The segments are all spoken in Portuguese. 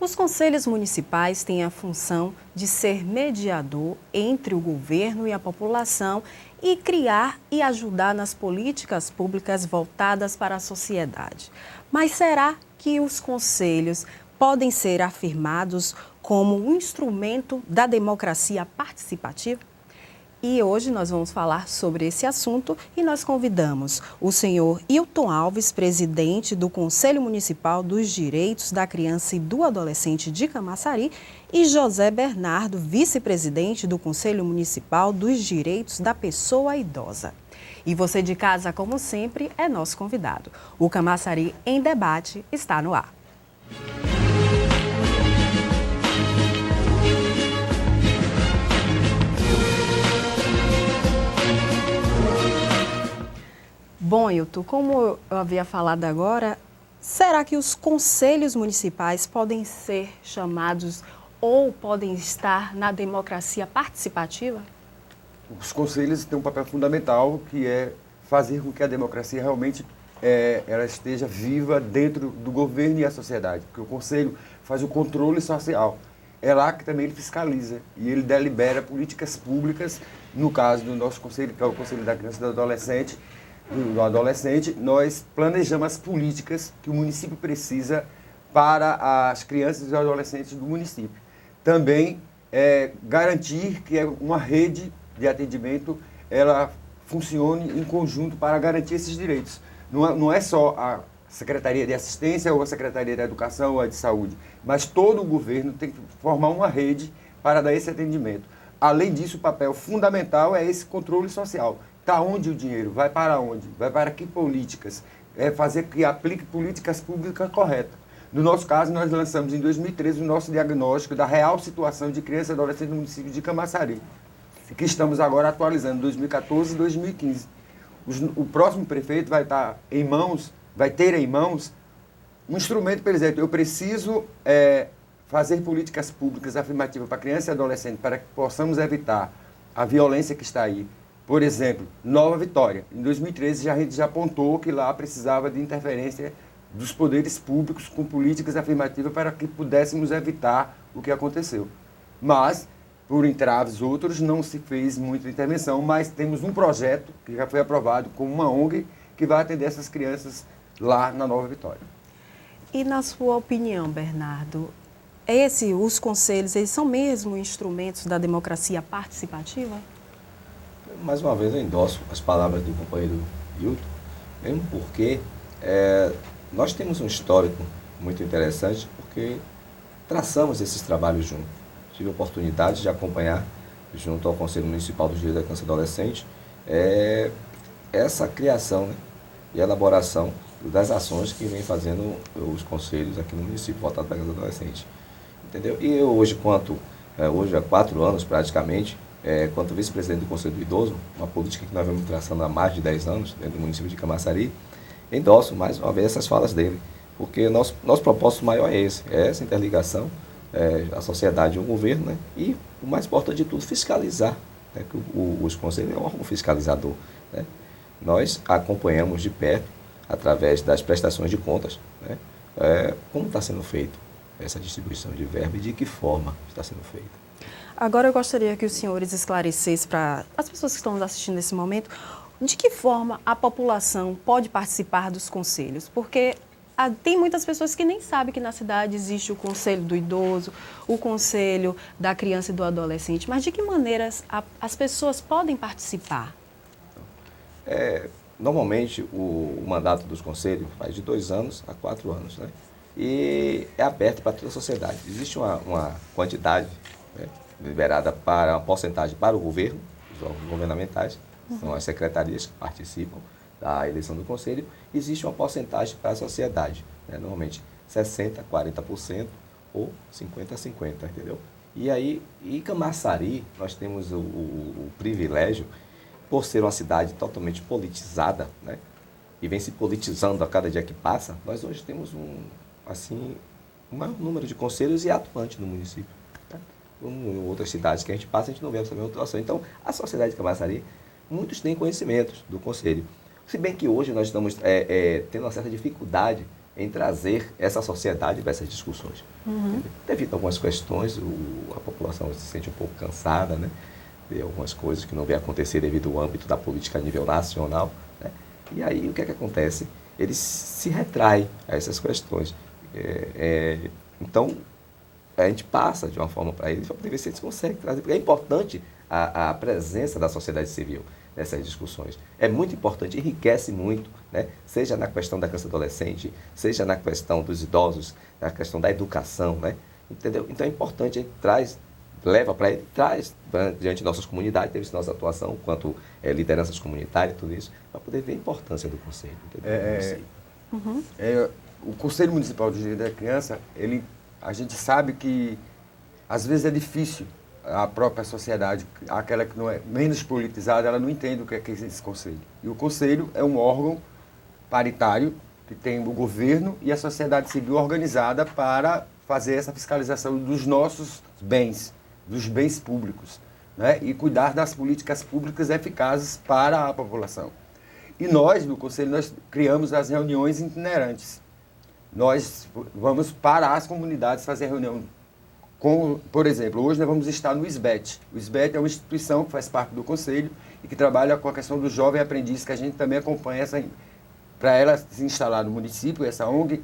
Os conselhos municipais têm a função de ser mediador entre o governo e a população e criar e ajudar nas políticas públicas voltadas para a sociedade. Mas será que os conselhos podem ser afirmados como um instrumento da democracia participativa? E hoje nós vamos falar sobre esse assunto e nós convidamos o senhor Hilton Alves, presidente do Conselho Municipal dos Direitos da Criança e do Adolescente de Camaçari, e José Bernardo, vice-presidente do Conselho Municipal dos Direitos da Pessoa Idosa. E você de casa, como sempre, é nosso convidado. O Camaçari em Debate está no ar. Bom, Hilton, como eu havia falado agora, será que os conselhos municipais podem ser chamados ou podem estar na democracia participativa? Os conselhos têm um papel fundamental, que é fazer com que a democracia realmente ela esteja viva dentro do governo e a sociedade, porque o conselho faz o controle social. É lá que também ele fiscaliza e ele delibera políticas públicas. No caso do nosso conselho, que é o Conselho da Criança e do Adolescente, nós planejamos as políticas que o município precisa para as crianças e os adolescentes do município. Também garantir que uma rede de atendimento ela funcione em conjunto para garantir esses direitos. Não é só a Secretaria de Assistência ou a Secretaria de Educação ou a de Saúde, mas todo o governo tem que formar uma rede para dar esse atendimento. Além disso, o papel fundamental é esse controle social. Está onde o dinheiro? Vai para onde? Vai para que políticas? Fazer que aplique políticas públicas corretas. No nosso caso, nós lançamos em 2013 o nosso diagnóstico da real situação de crianças e adolescentes no município de Camaçari, que estamos agora atualizando em 2014 e 2015. O próximo prefeito vai ter em mãos um instrumento, por exemplo, eu preciso fazer políticas públicas afirmativas para criança e adolescente para que possamos evitar a violência que está aí. Por exemplo, Nova Vitória. Em 2013, a gente já apontou que lá precisava de interferência dos poderes públicos com políticas afirmativas para que pudéssemos evitar o que aconteceu. Mas, por entraves outros, não se fez muita intervenção, mas temos um projeto que já foi aprovado com uma ONG que vai atender essas crianças lá na Nova Vitória. E na sua opinião, Bernardo, os conselhos, eles são mesmo instrumentos da democracia participativa? Mais uma vez eu endosso as palavras do companheiro Hilton, mesmo porque nós temos um histórico muito interessante, porque traçamos esses trabalhos juntos. Tive a oportunidade de acompanhar, junto ao Conselho Municipal dos Direitos da Criança e Adolescente, essa criação, né, e elaboração das ações que vem fazendo os conselhos aqui no município voltado para a criança e adolescente. Entendeu? E eu hoje, hoje há 4 anos praticamente, quanto vice-presidente do Conselho do Idoso, uma política que nós vamos traçando há mais de 10 anos dentro do município de Camaçari, endosso mais uma vez essas falas dele, porque nosso propósito maior é essa interligação, a sociedade e o governo, né? E o mais importante de tudo, fiscalizar, né? Que os conselhos é um órgão fiscalizador, né? Nós acompanhamos de perto, através das prestações de contas, né? Como está sendo feito essa distribuição de verba e de que forma está sendo feita. Agora eu gostaria que os senhores esclarecessem para as pessoas que estão nos assistindo nesse momento, de que forma a população pode participar dos conselhos, porque tem muitas pessoas que nem sabem que na cidade existe o Conselho do Idoso, o Conselho da Criança e do Adolescente, mas de que maneiras as pessoas podem participar? Normalmente o mandato dos conselhos faz de 2 anos a 4 anos, né? E é aberto para toda a sociedade. Existe uma quantidade, né, liberada para uma porcentagem para o governo, os órgãos governamentais, são as secretarias que participam da eleição do conselho. Existe uma porcentagem para a sociedade, né, normalmente 60%, 40% ou 50%, entendeu? E aí, em Camaçari, nós temos o privilégio, por ser uma cidade totalmente politizada, né, e vem se politizando a cada dia que passa, nós hoje temos um maior número de conselhos e atuantes no município. Como em outras cidades que a gente passa, a gente não vê essa mesma atuação. Então, a sociedade de Camaçari, muitos têm conhecimentos do conselho. Se bem que hoje nós estamos tendo uma certa dificuldade em trazer essa sociedade para essas discussões. Devido a algumas questões, a população se sente um pouco cansada, né, de algumas coisas que não vêm acontecer devido ao âmbito da política a nível nacional, né, e aí o que é que acontece? Eles se retraem a essas questões. Então, a gente passa de uma forma para eles para poder ver se eles conseguem trazer, porque é importante a presença da sociedade civil nessas discussões. É muito importante, enriquece muito, né? Seja na questão da criança e adolescente, seja na questão dos idosos, na questão da educação, né? Entendeu? Então é importante, a gente leva para ele, traz diante de nossas comunidades, teve nossa atuação quanto lideranças comunitárias, tudo isso, para poder ver a importância do Conselho. O Conselho Municipal de Direito da Criança, a gente sabe que às vezes é difícil. A própria sociedade, aquela que não é menos politizada, ela não entende o que é esse conselho. E o conselho é um órgão paritário que tem o governo e a sociedade civil organizada para fazer essa fiscalização dos nossos bens, dos bens públicos, né? E cuidar das políticas públicas eficazes para a população. E nós, no conselho, nós criamos as reuniões itinerantes. Nós vamos para as comunidades fazer reunião. Por exemplo, hoje nós vamos estar no SBET. O SBET é uma instituição que faz parte do Conselho e que trabalha com a questão do jovem aprendiz, que a gente também acompanha. Para ela se instalar no município, essa ONG,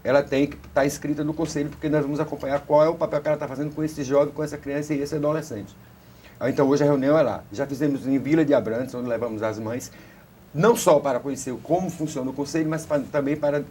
ela tem que estar inscrita no Conselho, porque nós vamos acompanhar qual é o papel que ela está fazendo com esse jovem, com essa criança e esse adolescente. Então, hoje a reunião é lá. Já fizemos em Vila de Abrantes, onde levamos as mães, não só para conhecer como funciona o Conselho, mas também para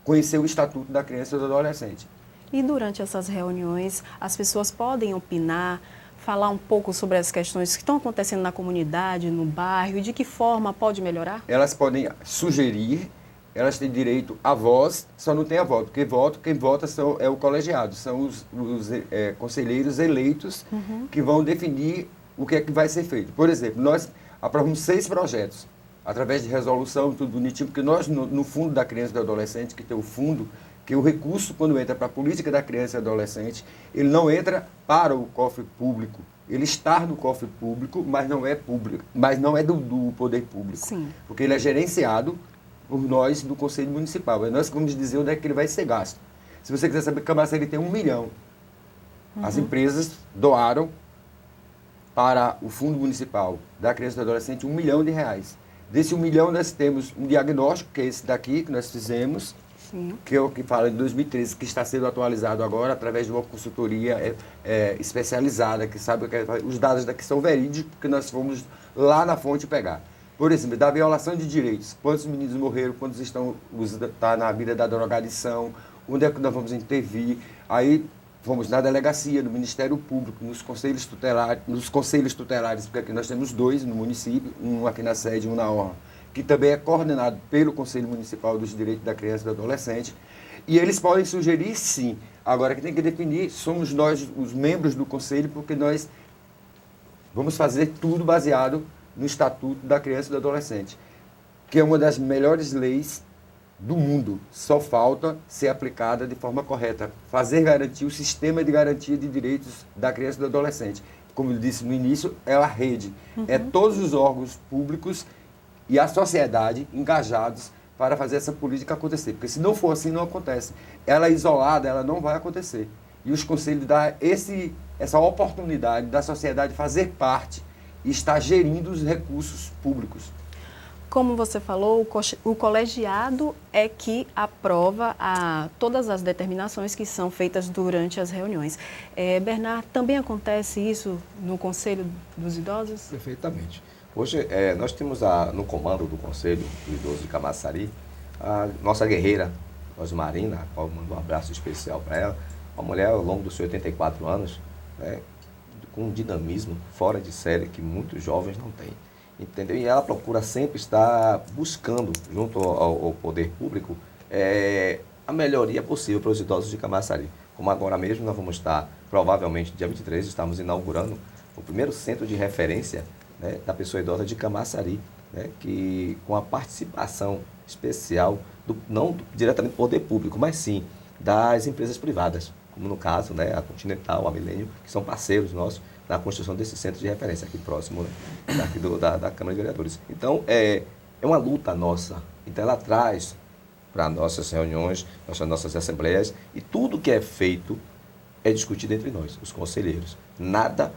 conhecer o Estatuto da Criança e do Adolescente. E durante essas reuniões, as pessoas podem opinar, falar um pouco sobre as questões que estão acontecendo na comunidade, no bairro, e de que forma pode melhorar? Elas podem sugerir, elas têm direito à voz, só não tem a voto, porque quem vota é o colegiado, são os conselheiros eleitos que vão definir o que é que vai ser feito. Por exemplo, nós aprovamos 6 projetos, através de resolução, tudo bonitinho, porque nós, no Fundo da Criança e do Adolescente, que tem o fundo, que o recurso, quando entra para a política da criança e adolescente, ele não entra para o cofre público. Ele está no cofre público, mas não é público, mas não é do poder público. Sim. Porque ele é gerenciado por nós do Conselho Municipal. É nós que vamos dizer onde é que ele vai ser gasto. Se você quiser saber, Camaçari tem 1 milhão. As empresas doaram para o Fundo Municipal da Criança e do Adolescente R$1 milhão. Desse 1 milhão, nós temos um diagnóstico, que é esse daqui, que nós fizemos, que é o que fala de 2013, que está sendo atualizado agora através de uma consultoria especializada, que sabe que os dados daqui são verídicos, porque nós fomos lá na fonte pegar. Por exemplo, da violação de direitos, quantos meninos morreram, quantos estão na vida da drogadição, onde é que nós vamos intervir. Aí fomos na delegacia, no Ministério Público, nos conselhos tutelares, porque aqui nós temos 2 no município, um aqui na sede e um na Orla, que também é coordenado pelo Conselho Municipal dos Direitos da Criança e do Adolescente. E eles podem sugerir, sim. Agora, que tem que definir, somos nós, os membros do Conselho, porque nós vamos fazer tudo baseado no Estatuto da Criança e do Adolescente, que é uma das melhores leis do mundo. Só falta ser aplicada de forma correta, garantir o sistema de garantia de direitos da criança e do adolescente. Como eu disse no início, é a rede. É todos os órgãos públicos e a sociedade engajados para fazer essa política acontecer. Porque se não for assim, não acontece. Ela isolada, ela não vai acontecer. E os conselhos dão essa oportunidade da sociedade fazer parte e estar gerindo os recursos públicos. Como você falou, o colegiado é que aprova todas as determinações que são feitas durante as reuniões. Bernardo, também acontece isso no Conselho dos Idosos? Perfeitamente. Hoje, nós temos no comando do Conselho do Idoso de Camaçari, a nossa guerreira, Rosmarina, a qual eu mando um abraço especial para ela, uma mulher ao longo dos seus 84 anos, né, com um dinamismo fora de série que muitos jovens não têm. Entendeu? E ela procura sempre estar buscando, junto ao poder público, a melhoria possível para os idosos de Camaçari. Como agora mesmo nós vamos estar, provavelmente, dia 23, estamos inaugurando o primeiro centro de referência, né, da pessoa idosa de Camaçari, né, que com a participação especial, não diretamente do poder público, mas sim das empresas privadas, como no caso, né, a Continental, a Milênio, que são parceiros nossos na construção desse centro de referência aqui próximo, né, da Câmara de Vereadores. Então, é uma luta nossa. Então, ela traz para nossas reuniões, nossas assembleias, e tudo que é feito é discutido entre nós, os conselheiros. Nada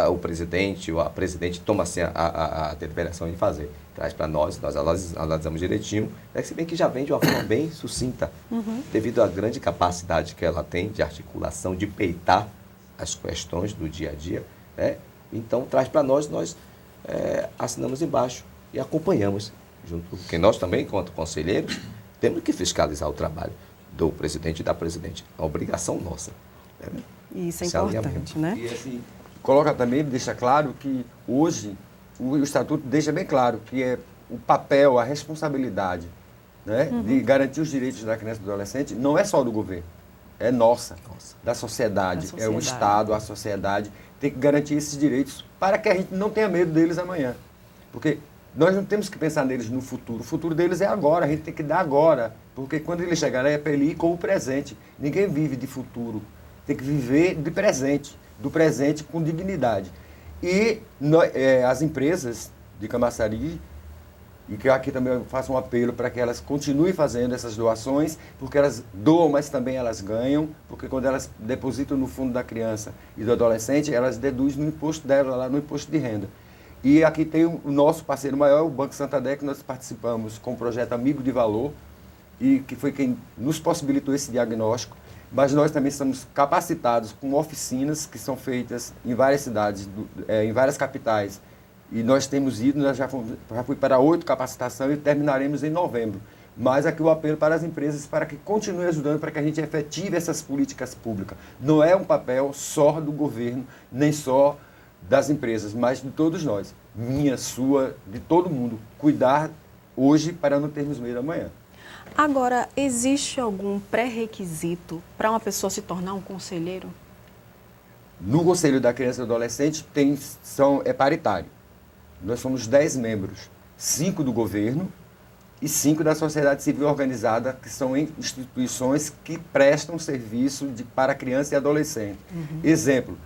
o presidente ou a presidente toma assim, a deliberação de fazer. Traz para nós analisamos direitinho, se bem que já vem de uma forma bem sucinta, devido à grande capacidade que ela tem de articulação, de peitar as questões do dia a dia, né? Então, traz para nós assinamos embaixo e acompanhamos, junto, porque nós também, enquanto conselheiros, temos que fiscalizar o trabalho do presidente e da presidente. A obrigação nossa. Né? Isso é importante, né? E assim, coloca também, deixa claro que hoje o Estatuto deixa bem claro que é o papel, a responsabilidade, né, de garantir os direitos da criança e do adolescente não é só do governo, é nossa. Da sociedade, é o Estado, a sociedade tem que garantir esses direitos para que a gente não tenha medo deles amanhã. Porque nós não temos que pensar neles no futuro. O futuro deles é agora, a gente tem que dar agora. Porque quando ele chegar, é para ele ir com o presente. Ninguém vive de futuro. Tem que viver de presente, do presente com dignidade. E as empresas de Camaçari, e que aqui também eu faço um apelo para que elas continuem fazendo essas doações, porque elas doam, mas também elas ganham, porque quando elas depositam no fundo da criança e do adolescente, elas deduzem no imposto dela, lá no imposto de renda. E aqui tem o nosso parceiro maior, o Banco Santander, que nós participamos com o projeto Amigo de Valor, e que foi quem nos possibilitou esse diagnóstico. Mas nós também estamos capacitados com oficinas que são feitas em várias cidades, em várias capitais. E nós temos ido, nós já fui para 8 capacitações e terminaremos em novembro. Mas aqui o apelo para as empresas para que continuem ajudando, para que a gente efetive essas políticas públicas. Não é um papel só do governo, nem só das empresas, mas de todos nós. Minha, sua, de todo mundo. Cuidar hoje para não termos medo amanhã. Agora, existe algum pré-requisito para uma pessoa se tornar um conselheiro? No Conselho da Criança e do Adolescente é paritário. Nós somos 10 membros, 5 do governo e 5 da sociedade civil organizada, que são instituições que prestam serviço para criança e adolescente. Exemplo,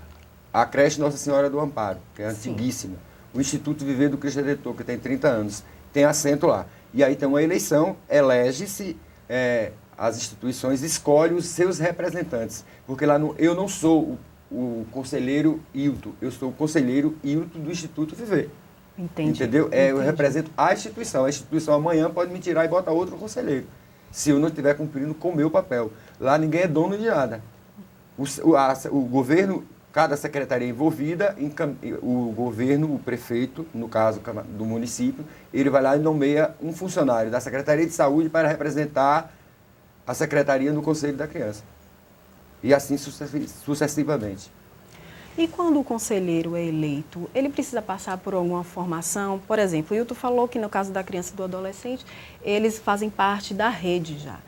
a creche Nossa Senhora do Amparo, que é antiguíssima. O Instituto Viver do Cristo Redentor, que tem 30 anos, tem assento lá. E aí tem uma eleição, elege-se, as instituições escolhem os seus representantes. Porque lá eu não sou o conselheiro Hilton, eu sou o conselheiro Hilton do Instituto Viver. Entendi. Entendeu? Eu represento a instituição. A instituição amanhã pode me tirar e botar outro conselheiro, se eu não estiver cumprindo com o meu papel. Lá ninguém é dono de nada. O governo, cada secretaria envolvida, o governo, o prefeito, no caso do município, ele vai lá e nomeia um funcionário da Secretaria de Saúde para representar a secretaria no Conselho da Criança. E assim sucessivamente. E quando o conselheiro é eleito, ele precisa passar por alguma formação? Por exemplo, o Hilton falou que no caso da criança e do adolescente, eles fazem parte da rede já.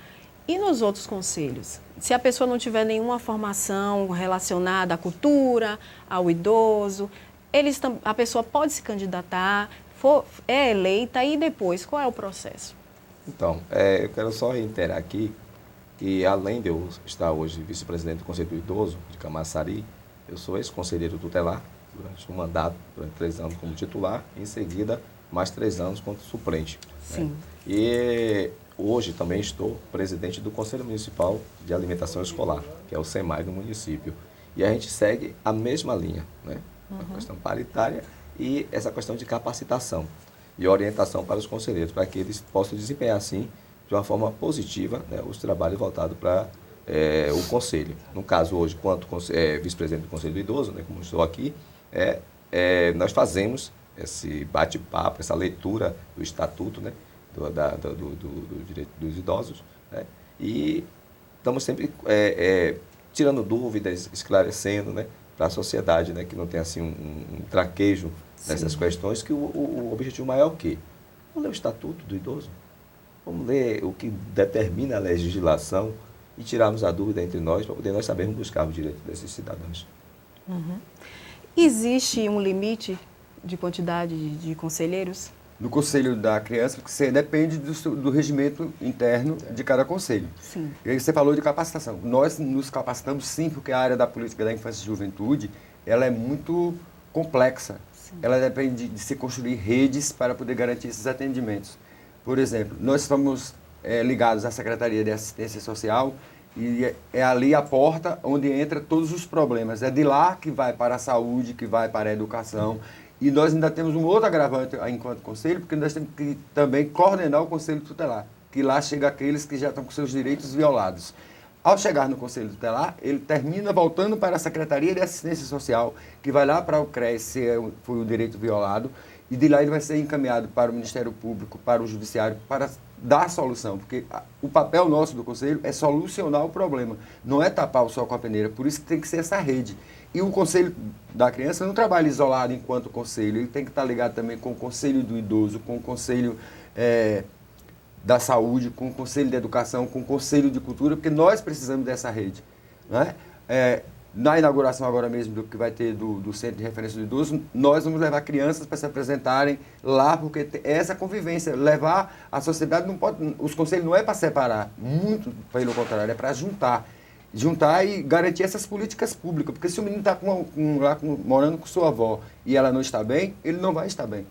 E nos outros conselhos? Se a pessoa não tiver nenhuma formação relacionada à cultura, ao idoso, a pessoa pode se candidatar, é eleita e depois, qual é o processo? Então, eu quero só reiterar aqui que, além de eu estar hoje vice-presidente do Conselho do Idoso de Camaçari, eu sou ex-conselheiro tutelar durante um mandato, durante 3 anos como titular, e em seguida mais 3 anos como suplente. Sim. Né? E hoje também estou presidente do Conselho Municipal de Alimentação Escolar, que é o SEMAI do município. E a gente segue a mesma linha, né? A questão paritária e essa questão de capacitação e orientação para os conselheiros, para que eles possam desempenhar, assim, de uma forma positiva, né, os trabalhos voltados para o Conselho. No caso, hoje, quanto vice-presidente do Conselho do Idoso, né, como estou aqui, nós fazemos esse bate-papo, essa leitura do Estatuto, né, do direito dos idosos, né, e estamos sempre tirando dúvidas, esclarecendo, né, para a sociedade, né, que não tem assim um traquejo nessas questões, que o objetivo maior é o quê? Vamos ler o Estatuto do Idoso, vamos ler o que determina a legislação e tirarmos a dúvida entre nós, para poder nós sabermos buscar o direito desses cidadãos. Existe um limite de quantidade de conselheiros? No Conselho da Criança, porque você depende do regimento interno de cada conselho. Sim. E aí você falou de capacitação. Nós nos capacitamos sim, porque a área da política da infância e juventude, ela é muito complexa. Sim. Ela depende de se construir redes para poder garantir esses atendimentos. Por exemplo, nós estamos ligados à Secretaria de Assistência Social, e é ali a porta onde entra todos os problemas. É de lá que vai para a saúde, que vai para a educação. E nós ainda temos um outro agravante enquanto conselho, porque nós temos que também coordenar o conselho tutelar, que lá chega aqueles que já estão com seus direitos violados. Ao chegar no conselho tutelar, ele termina voltando para a Secretaria de Assistência Social, que vai lá para o CRES, se foi o direito violado, e de lá ele vai ser encaminhado para o Ministério Público, para o Judiciário, para dar solução, porque o papel nosso do Conselho é solucionar o problema, não é tapar o sol com a peneira, por isso que tem que ser essa rede. E o Conselho da Criança não trabalha isolado enquanto conselho, ele tem que estar ligado também com o Conselho do Idoso, com o Conselho da Saúde, com o Conselho de Educação, com o Conselho de Cultura, porque nós precisamos dessa rede, né? Na inauguração agora mesmo do que vai ter do Centro de Referência do Idoso, nós vamos levar crianças para se apresentarem lá, porque essa convivência, levar a sociedade, não pode, os conselhos não é para separar, muito pelo contrário, é para juntar e garantir essas políticas públicas, porque se o menino está morando com sua avó e ela não está bem, ele não vai estar bem.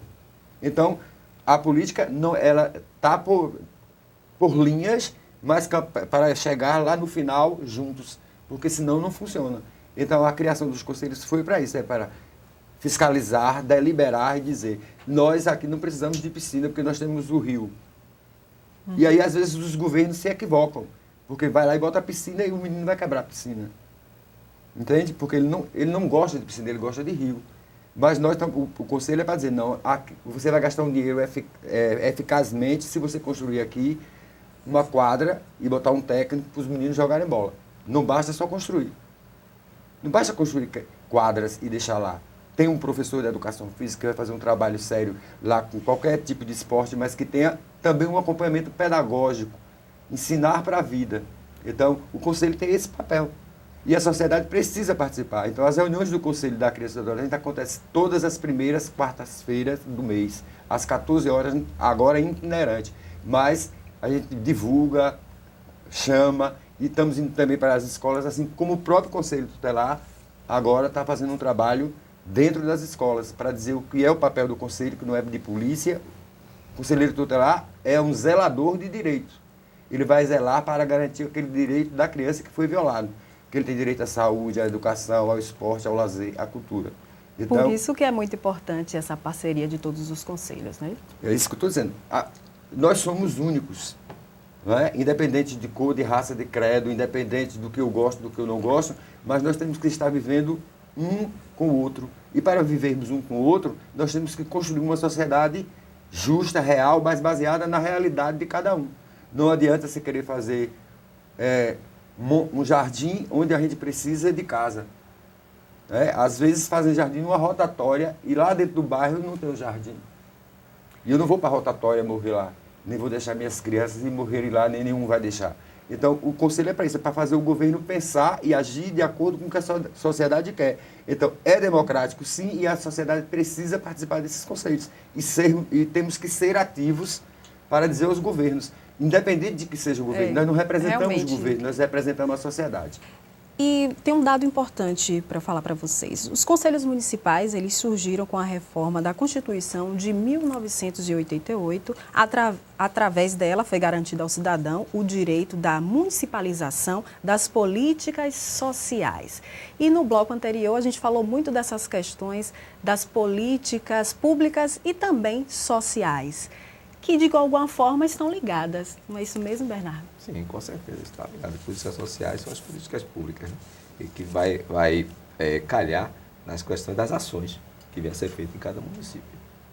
Então, a política, não, ela está por linhas, mas para chegar lá no final juntos, porque senão não funciona. Então, a criação dos conselhos foi para isso, é para fiscalizar, deliberar e dizer, nós aqui não precisamos de piscina, porque nós temos o rio. E aí, às vezes, os governos se equivocam, porque vai lá e bota a piscina e o menino vai quebrar a piscina. Entende? Porque ele não gosta de piscina, ele gosta de rio. Mas o conselho é para dizer, não, você vai gastar um dinheiro eficazmente se você construir aqui uma quadra e botar um técnico para os meninos jogarem bola. Não basta só construir. Não basta construir quadras e deixar lá. Tem um professor de educação física que vai fazer um trabalho sério lá com qualquer tipo de esporte, mas que tenha também um acompanhamento pedagógico, ensinar para a vida. Então, o conselho tem esse papel. E a sociedade precisa participar. Então, as reuniões do Conselho da Criança e do Adolescente acontecem todas as primeiras quartas-feiras do mês, às 14 horas, agora itinerante. Mas a gente divulga, chama, e estamos indo também para as escolas, assim como o próprio Conselho Tutelar agora está fazendo um trabalho dentro das escolas, para dizer o que é o papel do Conselho, que não é de polícia. O Conselheiro Tutelar é um zelador de direitos. Ele vai zelar para garantir aquele direito da criança que foi violado. Que ele tem direito à saúde, à educação, ao esporte, ao lazer, à cultura. Então, por isso que é muito importante essa parceria de todos os conselhos, né? É isso que eu estou dizendo. Nós somos únicos. Não é? Independente de cor, de raça, de credo, independente do que eu gosto, do que eu não gosto, mas nós temos que estar vivendo um com o outro. E para vivermos um com o outro, nós temos que construir uma sociedade justa, real, mas baseada na realidade de cada um. Não adianta você querer fazer um jardim onde a gente precisa de casa. Às vezes fazem jardim numa rotatória e lá dentro do bairro não tem o jardim. E eu não vou para a rotatória morrer lá. Nem vou deixar minhas crianças e morrerem lá, nem nenhum vai deixar. Então, o conselho é para isso, é para fazer o governo pensar e agir de acordo com o que a sociedade quer. Então, é democrático, sim, e a sociedade precisa participar desses conselhos. E temos que ser ativos para dizer aos governos, independente de que seja o governo, nós não representamos o governo, nós representamos a sociedade. E tem um dado importante para falar para vocês. Os conselhos municipais, eles surgiram com a reforma da Constituição de 1988. Através dela foi garantido ao cidadão o direito da municipalização das políticas sociais. E no bloco anterior a gente falou muito dessas questões das políticas públicas e também sociais, que de alguma forma estão ligadas. Não é isso mesmo, Bernardo? Sim, com certeza está ligado. Políticas sociais são as políticas públicas, né? E que vai calhar nas questões das ações que vão ser feitas em cada município.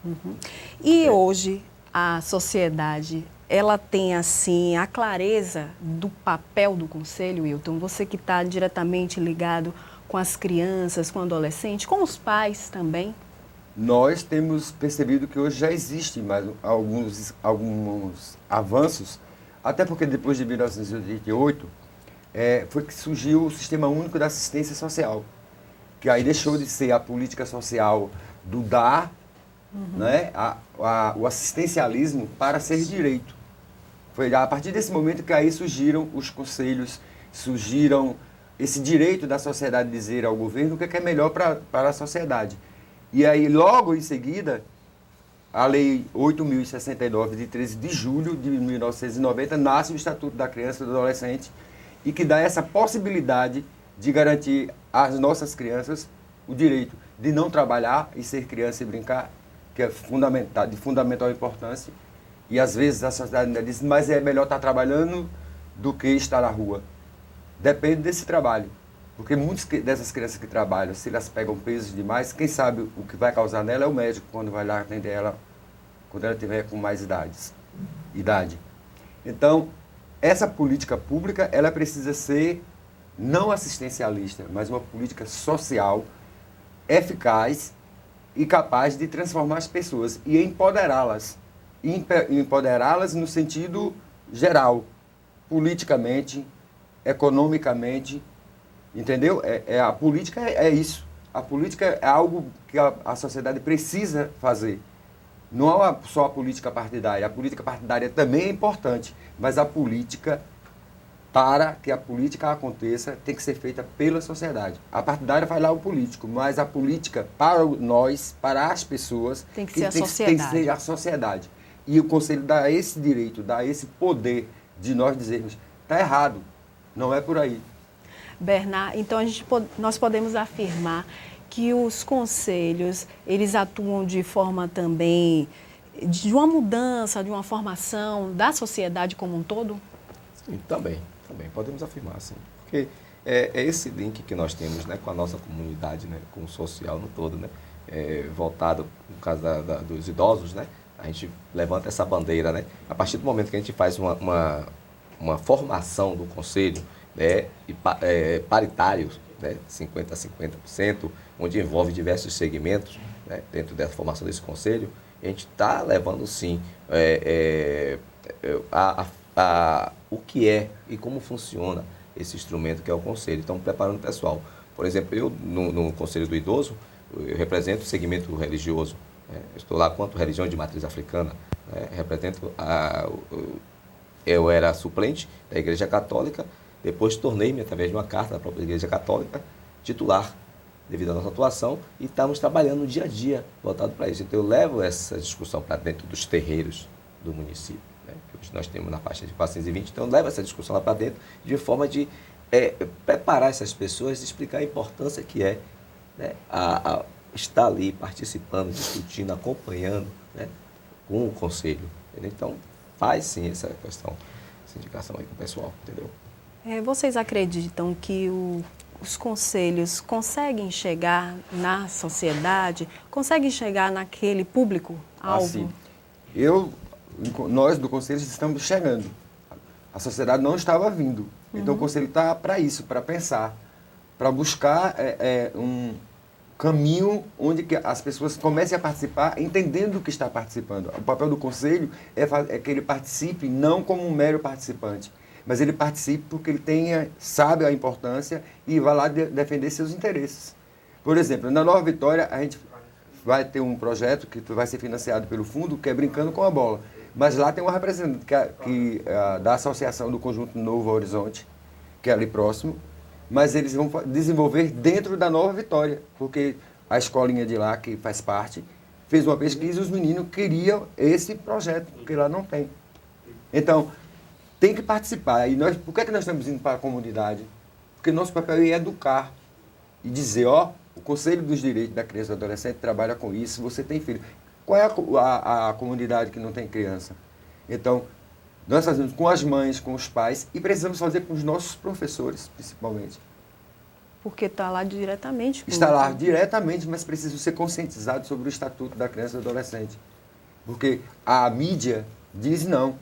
Uhum. E hoje a sociedade, ela tem assim a clareza do papel do conselho, Wilton? Você que está diretamente ligado com as crianças, com adolescentes, com os pais também? Nós temos percebido que hoje já existe mais alguns avanços, até porque depois de 1988 foi que surgiu o Sistema Único da Assistência Social, que aí deixou de ser a política social do dar, né, o assistencialismo para ser direito. Foi a partir desse momento que aí surgiram os conselhos, surgiram esse direito da sociedade de dizer ao governo o que é melhor para a sociedade. E aí, logo em seguida, a Lei 8.069, de 13 de julho de 1990, nasce o Estatuto da Criança e do Adolescente e que dá essa possibilidade de garantir às nossas crianças o direito de não trabalhar e ser criança e brincar, que é fundamental, de fundamental importância. E às vezes a sociedade ainda diz, mas é melhor estar trabalhando do que estar na rua. Depende desse trabalho. Porque muitas dessas crianças que trabalham, se elas pegam pesos demais, quem sabe o que vai causar nela é o médico quando vai lá atender ela, quando ela tiver com mais idade. Então, essa política pública, ela precisa ser não assistencialista, mas uma política social, eficaz e capaz de transformar as pessoas e empoderá-las. Empoderá-las no sentido geral, politicamente, economicamente. Entendeu? A política é isso. A política é algo que a sociedade precisa fazer. Não é só a política partidária. A política partidária também é importante, mas a política, para que a política aconteça, tem que ser feita pela sociedade. A partidária faz lá o político, mas a política para nós, para as pessoas, tem que ser a sociedade. Tem que ser a sociedade. E o Conselho dá esse direito, dá esse poder de nós dizermos, está errado, não é por aí. Bernard, então nós podemos afirmar que os conselhos, eles atuam de forma também, de uma mudança, de uma formação da sociedade como um todo? Sim, também podemos afirmar, sim. Porque é esse link que nós temos, né, com a nossa comunidade, né, com o social no todo, né, voltado, no caso dos idosos, né, a gente levanta essa bandeira, né, a partir do momento que a gente faz uma formação do conselho, né, paritários, né, 50% a 50%, onde envolve diversos segmentos, né, dentro dessa formação desse conselho, a gente está levando, sim, o que é e como funciona esse instrumento que é o conselho. Então, preparando o pessoal. Por exemplo, eu, no Conselho do Idoso, eu represento o segmento religioso. Né, estou lá quanto religião de matriz africana. Né, represento eu era suplente da Igreja Católica. Depois tornei-me, através de uma carta da própria Igreja Católica, titular, devido à nossa atuação, e estamos trabalhando no dia a dia voltado para isso. Então, eu levo essa discussão para dentro dos terreiros do município, né, que hoje nós temos na faixa de 420, então eu levo essa discussão lá para dentro, de forma de preparar essas pessoas e explicar a importância que é, né, estar ali participando, discutindo, acompanhando, né, com o conselho. Entendeu? Então, faz sim essa questão, essa indicação aí com o pessoal, entendeu? Vocês acreditam que os conselhos conseguem chegar na sociedade, conseguem chegar naquele público-alvo? Assim, nós do conselho estamos chegando. A sociedade não estava vindo. Então o conselho está para isso, para pensar, para buscar um caminho onde que as pessoas comecem a participar, entendendo o que está participando. O papel do conselho é que ele participe não como um mero participante, mas ele participe porque ele sabe a importância e vai lá defender seus interesses. Por exemplo, na Nova Vitória, a gente vai ter um projeto que vai ser financiado pelo fundo, que é Brincando com a Bola. Mas lá tem uma representante da Associação do Conjunto Novo Horizonte, que é ali próximo, mas eles vão desenvolver dentro da Nova Vitória, porque a escolinha de lá, que faz parte, fez uma pesquisa e os meninos queriam esse projeto, porque lá não tem. Então, tem que participar. E por que nós estamos indo para a comunidade? Porque nosso papel é educar e dizer, o Conselho dos Direitos da Criança e do Adolescente trabalha com isso, você tem filho. Qual é a comunidade que não tem criança? Então, nós fazemos com as mães, com os pais e precisamos fazer com os nossos professores, principalmente. Porque está lá diretamente. Está lá diretamente, mas precisa ser conscientizado sobre o Estatuto da Criança e do Adolescente. Porque a mídia diz não.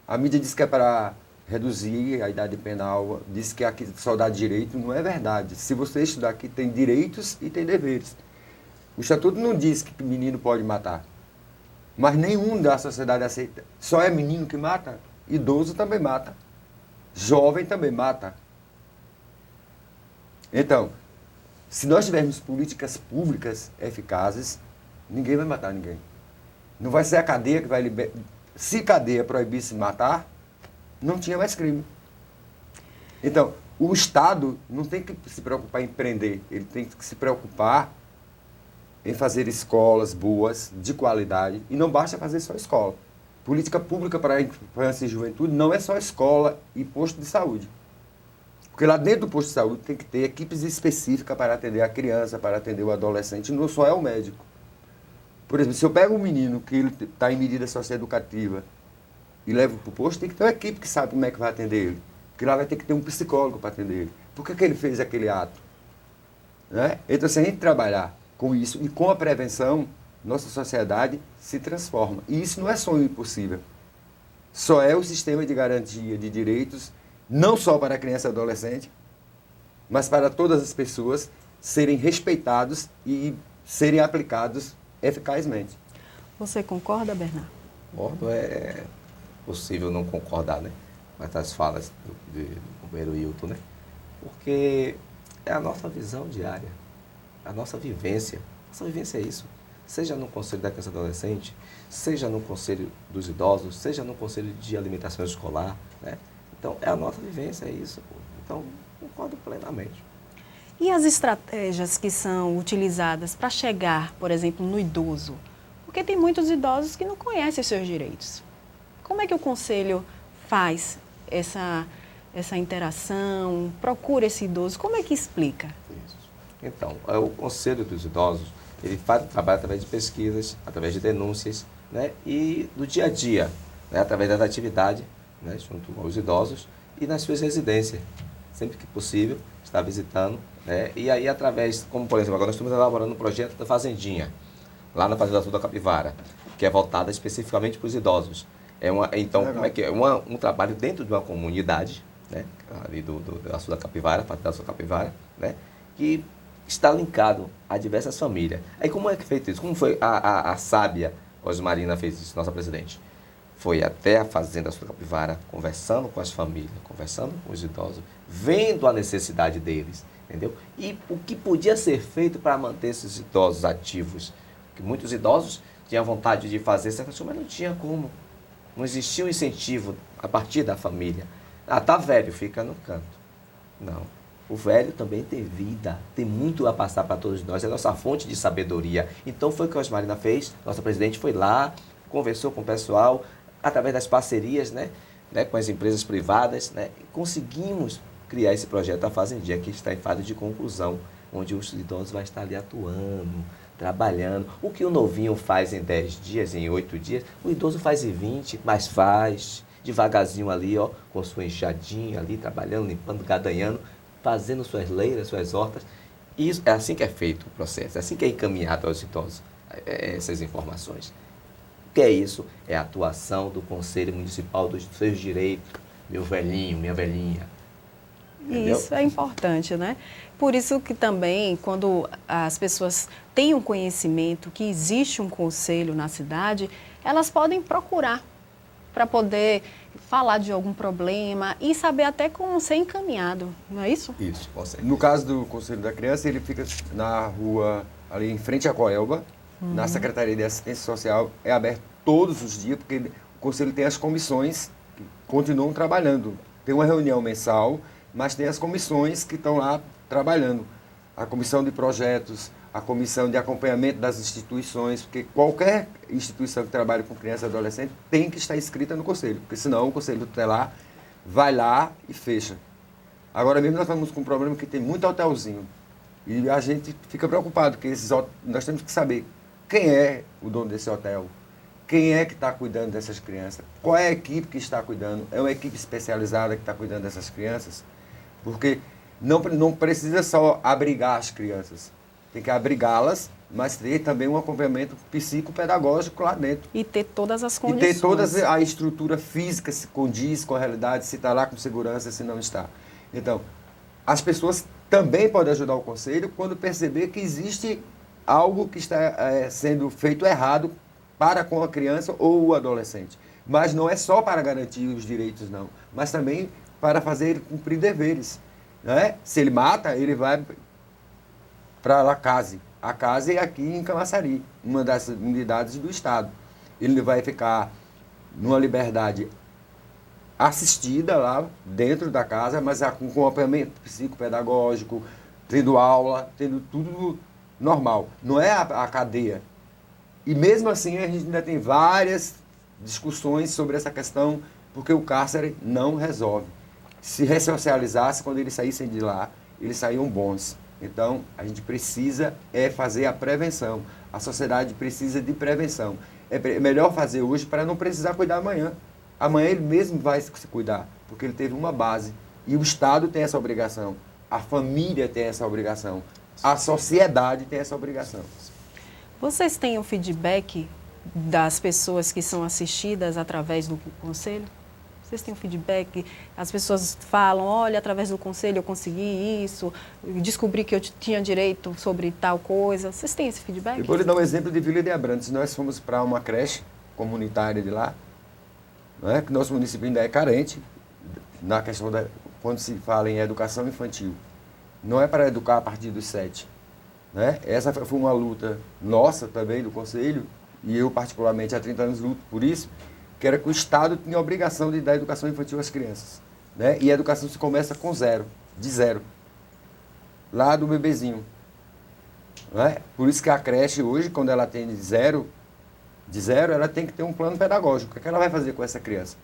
A mídia diz que é para reduzir a idade penal, diz que aqui só dá direito, não é verdade. Se você estudar aqui, tem direitos e tem deveres. O Estatuto não diz que menino pode matar, mas nenhum da sociedade aceita. Só é menino que mata, idoso também mata, jovem também mata. Então, se nós tivermos políticas públicas eficazes, ninguém vai matar ninguém. Não vai ser a cadeia que vai liberar. Se cadeia proibisse matar, não tinha mais crime. Então, o Estado não tem que se preocupar em prender, ele tem que se preocupar em fazer escolas boas, de qualidade, e não basta fazer só escola. Política pública para a infância e juventude não é só escola e posto de saúde. Porque lá dentro do posto de saúde tem que ter equipes específicas para atender a criança, para atender o adolescente, não só é o médico. Por exemplo, se eu pego um menino que está em medida socioeducativa e levo para o posto, tem que ter uma equipe que sabe como é que vai atender ele. Porque lá vai ter que ter um psicólogo para atender ele. Por que ele fez aquele ato? Né? Então, se a gente trabalhar com isso e com a prevenção, nossa sociedade se transforma. E isso não é sonho impossível. Só é o sistema de garantia de direitos, não só para a criança e adolescente, mas para todas as pessoas serem respeitados e serem aplicados eficazmente. Você concorda, Bernardo? Concordo, é possível não concordar, né? Com as falas do companheiro Hilton, né? Porque é a nossa visão diária, a nossa vivência. Nossa vivência é isso. Seja no Conselho da Criança e Adolescente, seja no Conselho dos Idosos, seja no Conselho de Alimentação Escolar, né? Então, é a nossa vivência, é isso. Pô. Então, concordo plenamente. E as estratégias que são utilizadas para chegar, por exemplo, no idoso? Porque tem muitos idosos que não conhecem os seus direitos. Como é que o Conselho faz essa interação, procura esse idoso? Como é que explica? Isso. Então, o Conselho dos Idosos, ele faz o trabalho através de pesquisas, através de denúncias, né, e do dia a dia, né, através das atividades, né, junto aos idosos e nas suas residências. Sempre que possível, está visitando, né, e aí através, como por exemplo, agora nós estamos elaborando um projeto da Fazendinha, lá na Fazenda Sul da Capivara, que é voltada especificamente para os idosos. Então, como é que é? Um trabalho dentro de uma comunidade, né, ali da Sul da Capivara, Fazenda Sul da Capivara, né, que está linkado a diversas famílias. Aí como é que feito isso? Como foi a sábia Osmarina fez isso, nossa presidente? Foi até a Fazenda Sul da Capivara, conversando com as famílias, conversando com os idosos, vendo a necessidade deles, entendeu? E o que podia ser feito para manter esses idosos ativos. Porque muitos idosos tinham vontade de fazer essa coisa, mas não tinha como. Não existia um incentivo a partir da família. Ah, tá velho, fica no canto. Não. O velho também tem vida, tem muito a passar para todos nós, é a nossa fonte de sabedoria. Então foi o que a Osmarina fez, nossa presidente foi lá, conversou com o pessoal, através das parcerias, né, com as empresas privadas, né, e conseguimos criar esse projeto da Fazendinha, que está em fase de conclusão, onde os idosos vão estar ali atuando, trabalhando. O que o novinho faz em 10 dias, em 8 dias, o idoso faz em 20, mas faz devagarzinho ali, ó, com sua enxadinha ali, trabalhando, limpando, gadanhando, fazendo suas leiras, suas hortas. Isso, é assim que é feito o processo, é assim que é encaminhado aos idosos essas informações. O que é isso? É a atuação do Conselho Municipal dos seus direitos, meu velhinho, minha velhinha. Entendeu? Isso é importante, né? Por isso que também, quando as pessoas têm um conhecimento que existe um conselho na cidade, elas podem procurar para poder falar de algum problema e saber até como ser encaminhado, não é isso? Isso, com certeza. No caso do Conselho da Criança, ele fica na rua, ali em frente à Coelba, na Secretaria de Assistência Social, é aberto todos os dias, porque o Conselho tem as comissões que continuam trabalhando. Tem uma reunião mensal, mas tem as comissões que estão lá trabalhando. A comissão de projetos, a comissão de acompanhamento das instituições, porque qualquer instituição que trabalhe com criança e adolescente tem que estar inscrita no Conselho, porque senão o Conselho Tutelar vai lá e fecha. Agora mesmo nós estamos com um problema que tem muito hotelzinho. E a gente fica preocupado, porque nós temos que saber quem é o dono desse hotel, quem é que está cuidando dessas crianças, qual é a equipe que está cuidando, é uma equipe especializada que está cuidando dessas crianças, porque não precisa só abrigar as crianças, tem que abrigá-las, mas ter também um acompanhamento psicopedagógico lá dentro. E ter todas as condições. E ter toda a estrutura física, se condiz com a realidade, se está lá com segurança, se não está. Então, as pessoas também podem ajudar o Conselho quando perceber que existe algo que está sendo feito errado para com a criança ou o adolescente. Mas não é só para garantir os direitos, não, mas também para fazer ele cumprir deveres. Né? Se ele mata, ele vai para a CASE. A CASE é aqui em Camaçari, uma das unidades do Estado. Ele vai ficar numa liberdade assistida lá dentro da casa, mas com acompanhamento psicopedagógico, tendo aula, tendo tudo normal, não é a cadeia. E mesmo assim a gente ainda tem várias discussões sobre essa questão, porque o cárcere não resolve. Se ressocializasse, quando eles saíssem de lá, eles saíam bons. Então, a gente precisa fazer a prevenção. A sociedade precisa de prevenção. É melhor fazer hoje para não precisar cuidar amanhã. Amanhã ele mesmo vai se cuidar, porque ele teve uma base. E o Estado tem essa obrigação. A família tem essa obrigação. A sociedade tem essa obrigação. Vocês têm o feedback das pessoas que são assistidas através do conselho? Vocês têm um feedback? As pessoas falam, olha, através do conselho eu consegui isso, descobri que eu tinha direito sobre tal coisa. Vocês têm esse feedback? Eu vou lhe dar um exemplo de Vila de Abrantes. Nós fomos para uma creche comunitária de lá, não é? Que nosso município ainda é carente na questão quando se fala em educação infantil. Não é para educar a partir dos 7. Né? Essa foi uma luta nossa também, do Conselho, e eu particularmente há 30 anos luto por isso, que era que o Estado tinha a obrigação de dar educação infantil às crianças. Né? E a educação se começa com de zero, lá do bebezinho. Né? Por isso que a creche hoje, quando ela tem de zero, ela tem que ter um plano pedagógico. O que ela vai fazer com essa criança?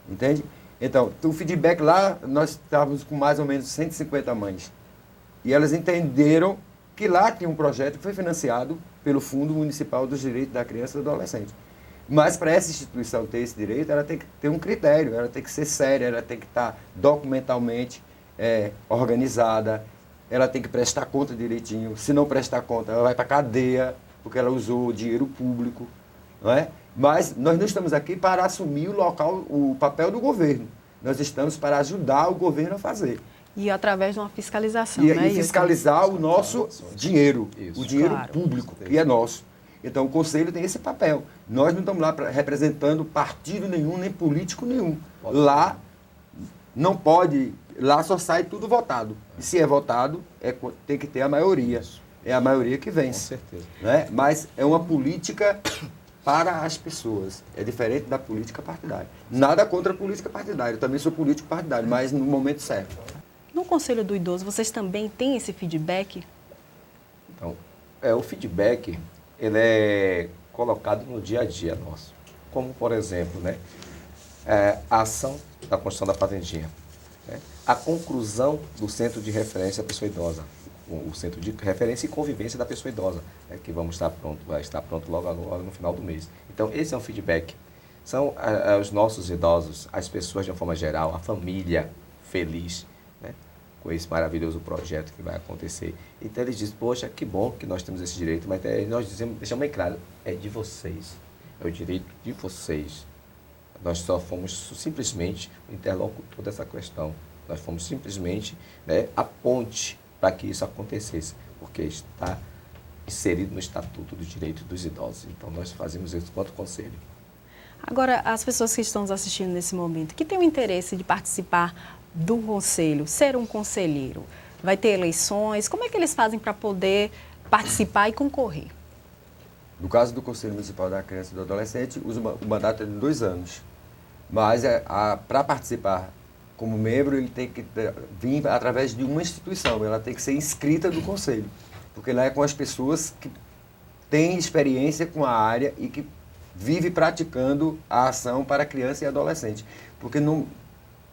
Entende? Então, o feedback lá, nós estávamos com mais ou menos 150 mães. E elas entenderam que lá tinha um projeto que foi financiado pelo Fundo Municipal dos Direitos da Criança e do Adolescente. Mas para essa instituição ter esse direito, ela tem que ter um critério, ela tem que ser séria, ela tem que estar documentalmente organizada, ela tem que prestar conta direitinho. Se não prestar conta, ela vai para a cadeia, porque ela usou dinheiro público. Não é? Mas nós não estamos aqui para assumir o papel do governo. Nós estamos para ajudar o governo a fazer. E através de uma fiscalização, né? E fiscalizar o nosso dinheiro, Isso. o dinheiro Claro. público, que é nosso. Então, o Conselho tem esse papel. Nós não estamos lá representando partido nenhum, nem político nenhum. Lá não pode, lá só sai tudo votado. E se é votado, tem que ter a maioria. É a maioria que vence. Com certeza. Né? Mas é uma política para as pessoas. É diferente da política partidária. Nada contra a política partidária. Eu também sou político partidário, mas no momento certo. No Conselho do Idoso, vocês também têm esse feedback? Então, o feedback, ele é colocado no dia a dia nosso. Como, por exemplo, né, a ação da construção da fazendinha, né, a conclusão do centro de referência da pessoa idosa, o centro de referência e convivência da pessoa idosa, né, que vai estar pronto logo no final do mês. Então, esse é um feedback. São os nossos idosos, as pessoas de uma forma geral, a família feliz, né, com esse maravilhoso projeto que vai acontecer. Então eles dizem, poxa, que bom que nós temos esse direito, mas nós deixamos bem claro, é de vocês, é o direito de vocês. Nós só fomos simplesmente o interlocutor dessa questão. Nós fomos simplesmente, né, a ponte para que isso acontecesse, porque está inserido no Estatuto do Direito dos Idosos. Então nós fazemos isso quanto conselho. Agora, as pessoas que estão nos assistindo nesse momento, que têm o interesse de participar do conselho, ser um conselheiro, vai ter eleições, como é que eles fazem para poder participar e concorrer? No caso do Conselho Municipal da Criança e do Adolescente, o mandato é de 2 anos. Mas para participar como membro, ele tem que vir através de uma instituição, ela tem que ser inscrita do Conselho, porque lá é com as pessoas que têm experiência com a área e que vive praticando a ação para criança e adolescente. Porque,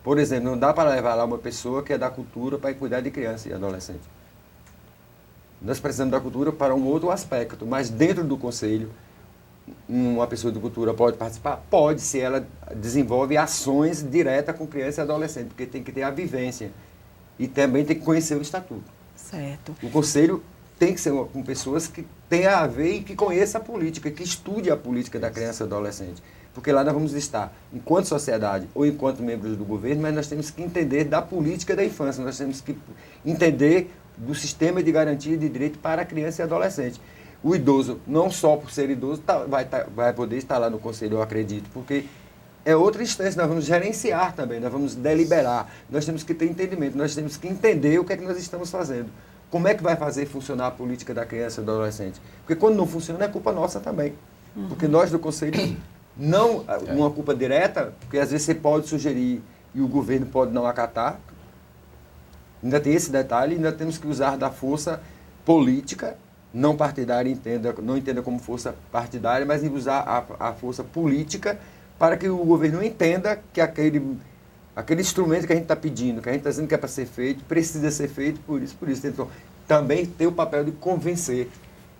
por exemplo, não dá para levar lá uma pessoa que é da cultura para cuidar de criança e adolescente. Nós precisamos da cultura para um outro aspecto, mas dentro do Conselho, uma pessoa de cultura pode participar? Pode, se ela desenvolve ações diretas com criança e adolescente, porque tem que ter a vivência e também tem que conhecer o Estatuto. Certo. O Conselho tem que ser com pessoas que tenham a ver e que conheçam a política, que estudem a política da criança e adolescente. Porque lá nós vamos estar, enquanto sociedade ou enquanto membros do governo, mas nós temos que entender da política da infância, nós temos que entender do sistema de garantia de direito para a criança e adolescente. O idoso, não só por ser idoso, vai poder estar lá no Conselho, eu acredito, porque é outra instância, nós vamos gerenciar também, nós vamos deliberar, nós temos que ter entendimento, nós temos que entender o que é que nós estamos fazendo. Como é que vai fazer funcionar a política da criança e do adolescente? Porque quando não funciona, é culpa nossa também. Porque nós do Conselho, não uma culpa direta, porque às vezes você pode sugerir e o governo pode não acatar. Ainda tem esse detalhe, ainda temos que usar da força política não partidária não entenda como força partidária, mas usar a força política para que o governo entenda que aquele instrumento que a gente está pedindo, que a gente está dizendo que é para ser feito, precisa ser feito por isso. Então, também tem o papel de convencer,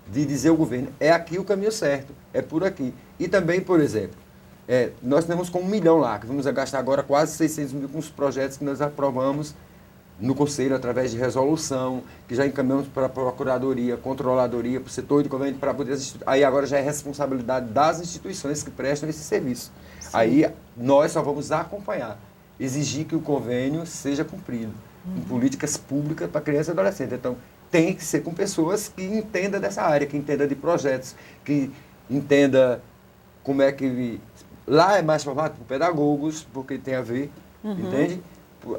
de dizer ao governo, é aqui o caminho certo, é por aqui. E também, por exemplo, nós temos com 1 milhão lá, que vamos gastar agora quase 600 mil com os projetos que nós aprovamos no Conselho, através de resolução, que já encaminhamos para a Procuradoria, Controladoria, para o setor de governo, para poder... Aí agora já é responsabilidade das instituições que prestam esse serviço. Sim. Aí nós só vamos acompanhar, exigir que o convênio seja cumprido em políticas públicas para criança e adolescente. Então, tem que ser com pessoas que entendam dessa área, que entendam de projetos, que entendam como é que... Lá é mais formado por pedagogos, porque tem a ver, entende?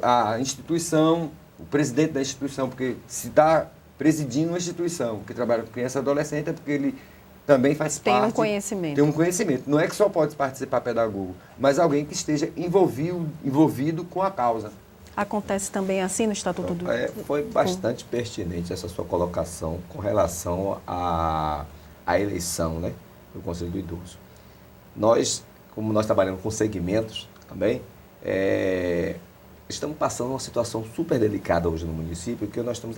A instituição, o presidente da instituição, porque se está presidindo uma instituição que trabalha com criança e adolescente, é porque ele também faz parte... Tem um conhecimento. Tem um conhecimento. Não é que só pode participar pedagogo, mas alguém que esteja envolvido com a causa. Acontece também assim no Estatuto do... Foi bastante pertinente essa sua colocação com relação à eleição, né, do Conselho do Idoso. Nós, como nós trabalhamos com segmentos também, estamos passando uma situação super delicada hoje no município, porque nós estamos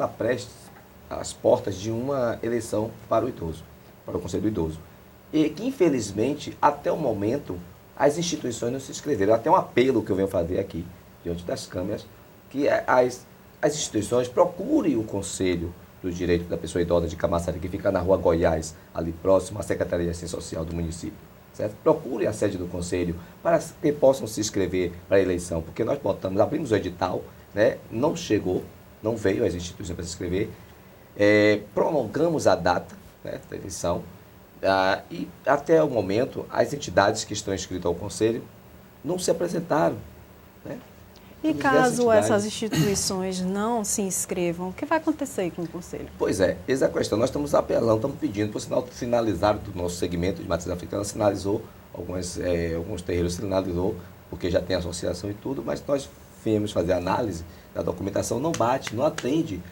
às portas de uma eleição para o idoso, para o Conselho do Idoso. E que, infelizmente, até o momento, as instituições não se inscreveram. Até um apelo que eu venho fazer aqui, diante das câmeras, que as instituições procurem o Conselho do Direito da Pessoa Idosa de Camaçari, que fica na Rua Goiás, ali próximo à Secretaria de Assistência Social do município. Certo? Procure a sede do Conselho para que possam se inscrever para a eleição, porque nós abrimos o edital, né? Não chegou, não veio as instituições para se inscrever, prolongamos a data, né, da eleição, e até o momento as entidades que estão inscritas ao Conselho não se apresentaram. Né? E caso essas instituições não se inscrevam, o que vai acontecer com o Conselho? Pois é, essa é a questão. Nós estamos apelando, estamos pedindo, por sinal, finalizaram do nosso segmento de matriz africana, sinalizou, alguns terreiros sinalizou, porque já tem associação e tudo, mas nós viemos fazer análise da documentação, não bate, não atende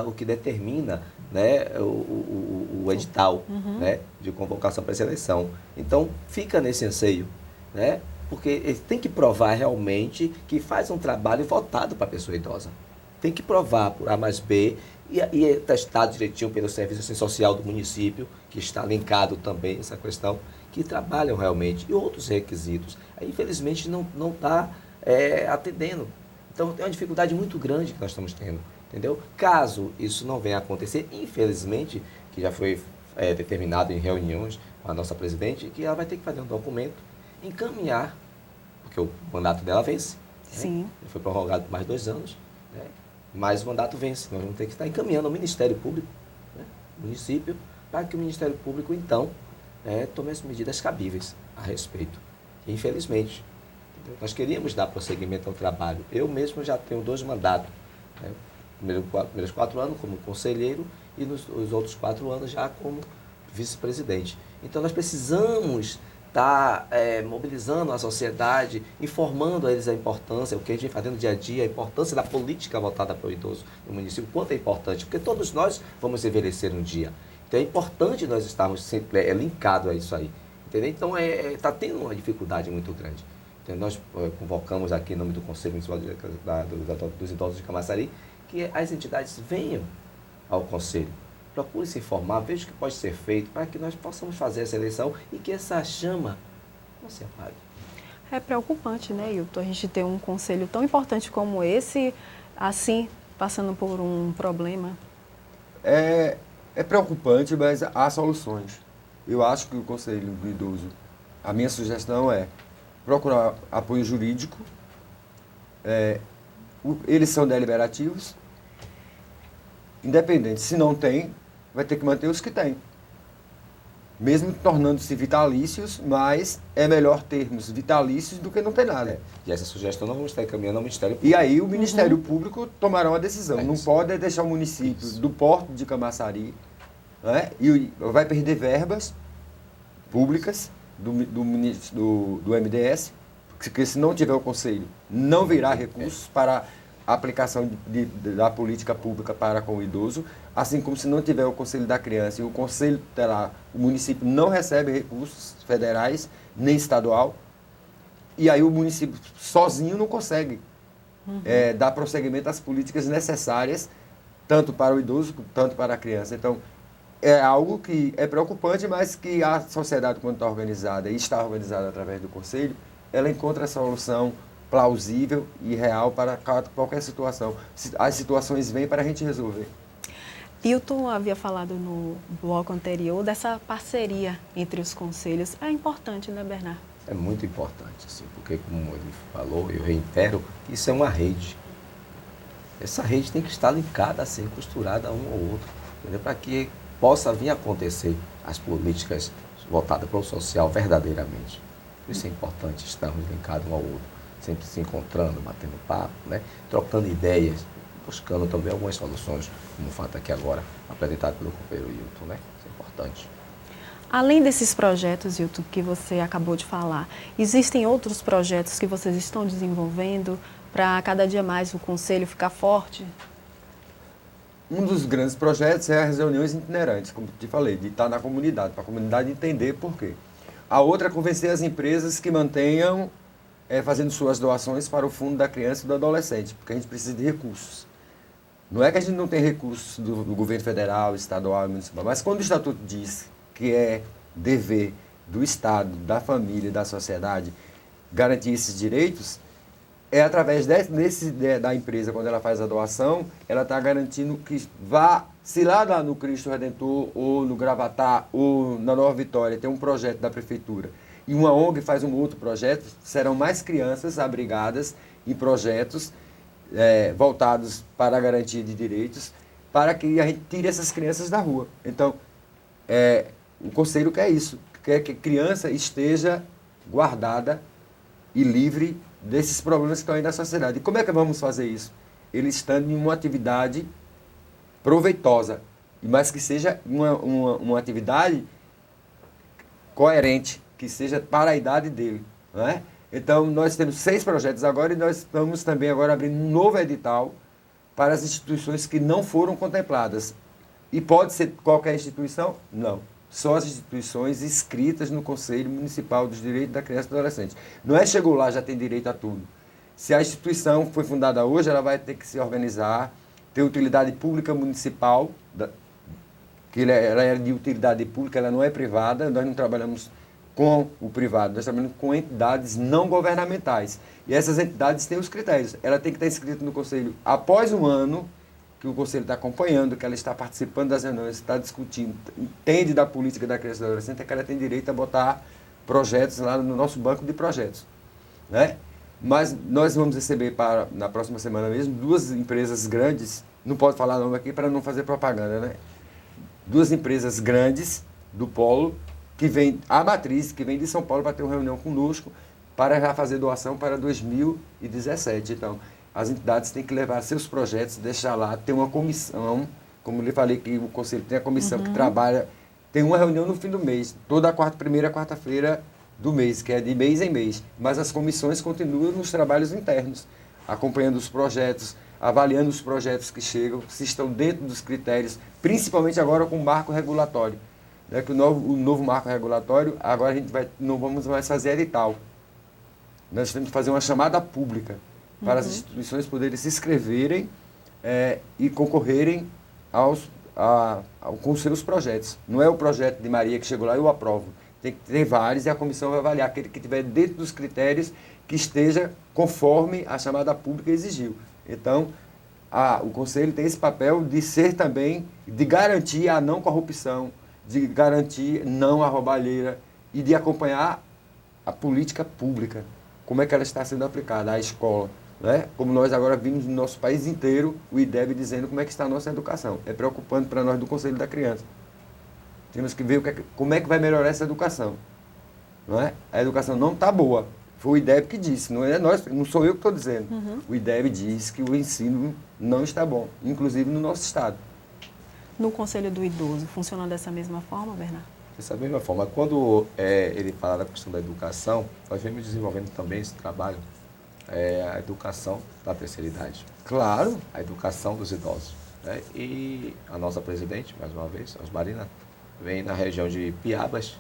o que determina, né, o edital, né, de convocação para essa eleição. Então, fica nesse anseio, né? Porque ele tem que provar realmente que faz um trabalho voltado para a pessoa idosa. Tem que provar por A mais B e é testado direitinho pelo Serviço Social do município, que está linkado também essa questão, que trabalham realmente, e outros requisitos. Aí, infelizmente, não está atendendo. Então, tem uma dificuldade muito grande que nós estamos tendo, entendeu? Caso isso não venha a acontecer, infelizmente, que já foi determinado em reuniões com a nossa presidente, que ela vai ter que fazer um documento, encaminhar, porque o mandato dela vence. Sim. Né? Ele foi prorrogado por mais 2 anos, né? Mas o mandato vence. Nós vamos ter que estar encaminhando ao Ministério Público, né? Município, para que o Ministério Público, então, tome as medidas cabíveis a respeito. E, infelizmente, entendeu? Nós queríamos dar prosseguimento ao trabalho. Eu mesmo já tenho 2 mandatos. Né? Primeiros 4 anos como conselheiro e os outros 4 anos já como vice-presidente. Então, nós precisamos está mobilizando a sociedade, informando a eles a importância, o que a gente vem fazendo dia a dia, a importância da política voltada para o idoso no município, quanto é importante, porque todos nós vamos envelhecer um dia. Então é importante nós estarmos sempre linkados a isso aí. Entendeu? Então está tendo uma dificuldade muito grande. Então, nós convocamos aqui em nome do Conselho Municipal dos Idosos de Camaçari que as entidades venham ao Conselho. Procure se informar, veja o que pode ser feito para que nós possamos fazer essa eleição e que essa chama não se apague. É preocupante, né, Hilton? A gente ter um conselho tão importante como esse, assim, passando por um problema. É preocupante, mas há soluções. Eu acho que o Conselho do Idoso, a minha sugestão é procurar apoio jurídico. Eles são deliberativos. Independente, se não tem, vai ter que manter os que tem. Mesmo tornando-se vitalícios, mas é melhor termos vitalícios do que não ter nada. E essa sugestão nós vamos estar encaminhando ao Ministério Público. E aí o Ministério Público tomará uma decisão. Não pode deixar o município do Porto de Camaçari, né, e vai perder verbas públicas do MDS, porque se não tiver o conselho, não virá recursos para a aplicação da política pública para com o idoso, assim como se não tiver o Conselho da Criança e o Conselho Tutelar, o município não recebe recursos federais nem estadual, e aí o município sozinho não consegue dar prosseguimento às políticas necessárias, tanto para o idoso, tanto para a criança. Então, é algo que é preocupante, mas que a sociedade, quando está organizada e está organizada através do Conselho, ela encontra a solução plausível e real para qualquer situação. As situações vêm para a gente resolver. Hilton havia falado no bloco anterior dessa parceria entre os conselhos. É importante, né, Bernardo? É muito importante, assim, porque, como ele falou, eu reitero, que isso é uma rede. Essa rede tem que estar linkada, assim, costurada um ao outro, para que possa vir a acontecer as políticas voltadas para o social verdadeiramente. Por isso é importante estarmos linkados um ao outro, sempre se encontrando, batendo papo, né? Trocando ideias, buscando também algumas soluções, como o fato aqui agora, apresentado pelo companheiro Hilton, né? Isso é importante. Além desses projetos, Hilton, que você acabou de falar, existem outros projetos que vocês estão desenvolvendo para cada dia mais o Conselho ficar forte? Um dos grandes projetos é as reuniões itinerantes, como te falei, de estar na comunidade, para a comunidade entender por quê. A outra é convencer as empresas que mantenham fazendo suas doações para o Fundo da Criança e do Adolescente, porque a gente precisa de recursos. Não é que a gente não tem recursos do governo federal, estadual e municipal, mas quando o Estatuto diz que é dever do Estado, da família e da sociedade garantir esses direitos, é através da empresa, quando ela faz a doação, ela está garantindo que vá, se lá no Cristo Redentor, ou no Gravatá, ou na Nova Vitória, tem um projeto da Prefeitura, e uma ONG faz um outro projeto, serão mais crianças abrigadas em projetos voltados para a garantia de direitos, para que a gente tire essas crianças da rua. Então, o Conselho quer isso, quer que a criança esteja guardada e livre desses problemas que estão aí na sociedade. E como é que vamos fazer isso? Ele estando em uma atividade proveitosa, mas que seja uma atividade coerente, que seja para a idade dele. Não é? Então, nós temos 6 projetos agora e nós estamos também agora abrindo um novo edital para as instituições que não foram contempladas. E pode ser qualquer instituição? Não. Só as instituições inscritas no Conselho Municipal dos Direitos da Criança e do Adolescente. Não é chegou lá, já tem direito a tudo. Se a instituição foi fundada hoje, ela vai ter que se organizar, ter utilidade pública municipal, que ela é de utilidade pública, ela não é privada, nós não trabalhamos com o privado, nós trabalhamos com entidades não governamentais. E essas entidades têm os critérios. Ela tem que estar inscrita no Conselho após um ano, que o Conselho está acompanhando, que ela está participando das reuniões, está discutindo, entende da política da criança e do adolescente, é que ela tem direito a botar projetos lá no nosso banco de projetos. Né? Mas nós vamos receber, na próxima semana mesmo, 2 empresas grandes, não pode falar nome aqui para não fazer propaganda, né? 2 empresas grandes do Polo, que vem, a matriz, que vem de São Paulo para ter uma reunião conosco, para já fazer doação para 2017. Então, as entidades têm que levar seus projetos, deixar lá, ter uma comissão, como eu lhe falei que o Conselho tem a comissão que trabalha, tem uma reunião no fim do mês, toda primeira quarta-feira do mês, que é de mês em mês, mas as comissões continuam nos trabalhos internos, acompanhando os projetos, avaliando os projetos que chegam, se estão dentro dos critérios, principalmente agora com o marco regulatório. Né, que o novo marco regulatório, agora a gente não vamos mais fazer edital. Nós temos que fazer uma chamada pública, para as instituições poderem se inscreverem e concorrerem com seus projetos. Não é o projeto de Maria que chegou lá e eu aprovo. Tem que ter vários e a comissão vai avaliar aquele que estiver dentro dos critérios que esteja conforme a chamada pública exigiu. Então, o Conselho tem esse papel de ser também, de garantir a não corrupção, de garantir não a roubalheira e de acompanhar a política pública, como é que ela está sendo aplicada, a escola. Né? Como nós agora vimos no nosso país inteiro, o IDEB dizendo como é que está a nossa educação. É preocupante para nós do Conselho da Criança. Temos que ver como é que vai melhorar essa educação. Não é? A educação não está boa. Foi o IDEB que disse, não é nós, não sou eu que estou dizendo. O IDEB diz que o ensino não está bom, inclusive no nosso estado. No Conselho do Idoso, funciona dessa mesma forma, Bernardo? Dessa mesma forma. Quando ele fala da questão da educação, nós vemos desenvolvendo também esse trabalho é a educação da terceira idade. Claro. A educação dos idosos. Né? E a nossa presidente, mais uma vez, Osmarina, vem na região de Piabas,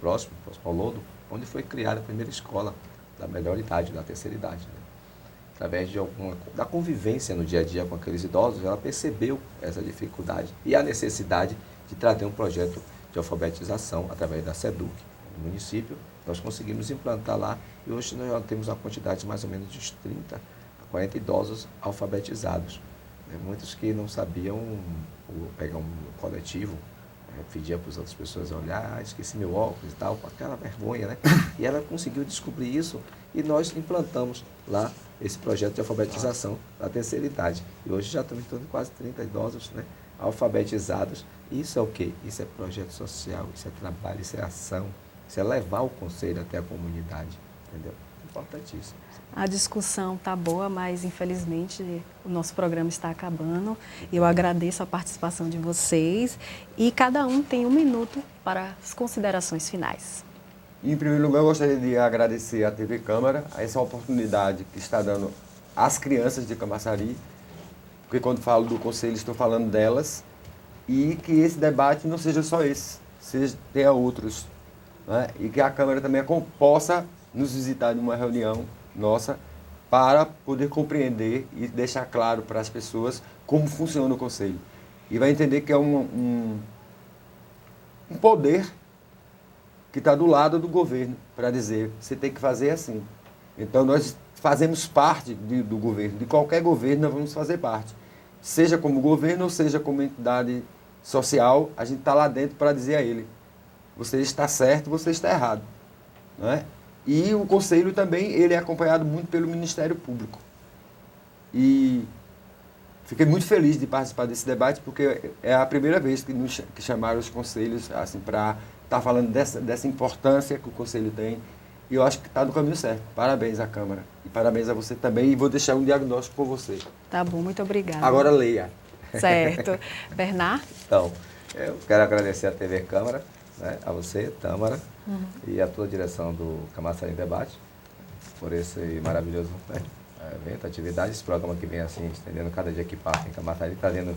próximo ao Lodo, onde foi criada a primeira escola da melhor idade, da terceira idade. Né? Através da convivência no dia a dia com aqueles idosos, ela percebeu essa dificuldade e a necessidade de trazer um projeto de alfabetização através da SEDUC, no município. Nós conseguimos implantar lá e hoje nós já temos uma quantidade de mais ou menos de 30 a 40 idosos alfabetizados. Né? Muitos que não sabiam pegar um coletivo, pedia para as outras pessoas olhar, esqueci meu óculos e tal, com aquela vergonha, né? E ela conseguiu descobrir isso e nós implantamos lá esse projeto de alfabetização da terceira idade. E hoje já estamos em torno de quase 30 idosos, né, alfabetizados. Isso é o quê? Isso é projeto social, isso é trabalho, isso é ação, isso é levar o conselho até a comunidade, entendeu? Importantíssimo. A discussão está boa, mas infelizmente o nosso programa está acabando. Eu agradeço a participação de vocês e cada um tem 1 minuto para as considerações finais. Em primeiro lugar, eu gostaria de agradecer à TV Câmara essa oportunidade que está dando às crianças de Camaçari, porque quando falo do conselho estou falando delas, e que esse debate não seja só esse, tenha outros, né? E que a Câmara também possa nos visitar numa reunião nossa para poder compreender e deixar claro para as pessoas como funciona o conselho. E vai entender que é um poder que está do lado do governo para dizer, você tem que fazer assim. Então nós fazemos parte do governo, de qualquer governo nós vamos fazer parte. Seja como governo ou seja como entidade social, a gente está lá dentro para dizer a ele, você está certo, você está errado. Não é? E o Conselho também, ele é acompanhado muito pelo Ministério Público. E fiquei muito feliz de participar desse debate, porque é a primeira vez que chamaram os conselhos assim, para estar falando dessa importância que o Conselho tem. E eu acho que está no caminho certo. Parabéns à Câmara. E parabéns a você também. E vou deixar um diagnóstico por você. Tá bom, muito obrigada. Agora leia. Certo. Bernardo? Então, eu quero agradecer à TV Câmara, né, a você, Tâmara, e a toda a direção do Camaçari em Debate, por esse maravilhoso, né, evento, atividade, esse programa que vem assim, estendendo cada dia que passa em Camaçari, trazendo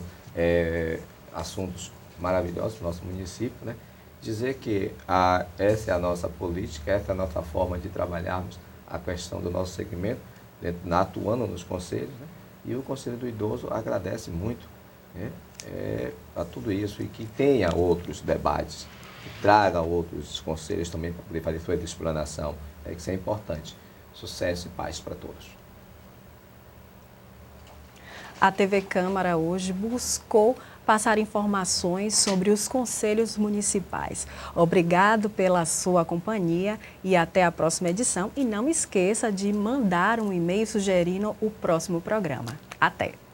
assuntos maravilhosos para o nosso município, né? Dizer que essa é a nossa política, essa é a nossa forma de trabalharmos a questão do nosso segmento, atuando nos conselhos, né? E o Conselho do Idoso agradece muito, né, a tudo isso e que tenha outros debates, que traga outros conselhos também para poder fazer sua explanação, que isso é importante. Sucesso e paz para todos. A TV Câmara hoje buscou passar informações sobre os conselhos municipais. Obrigado pela sua companhia e até a próxima edição. E não esqueça de mandar um e-mail sugerindo o próximo programa. Até!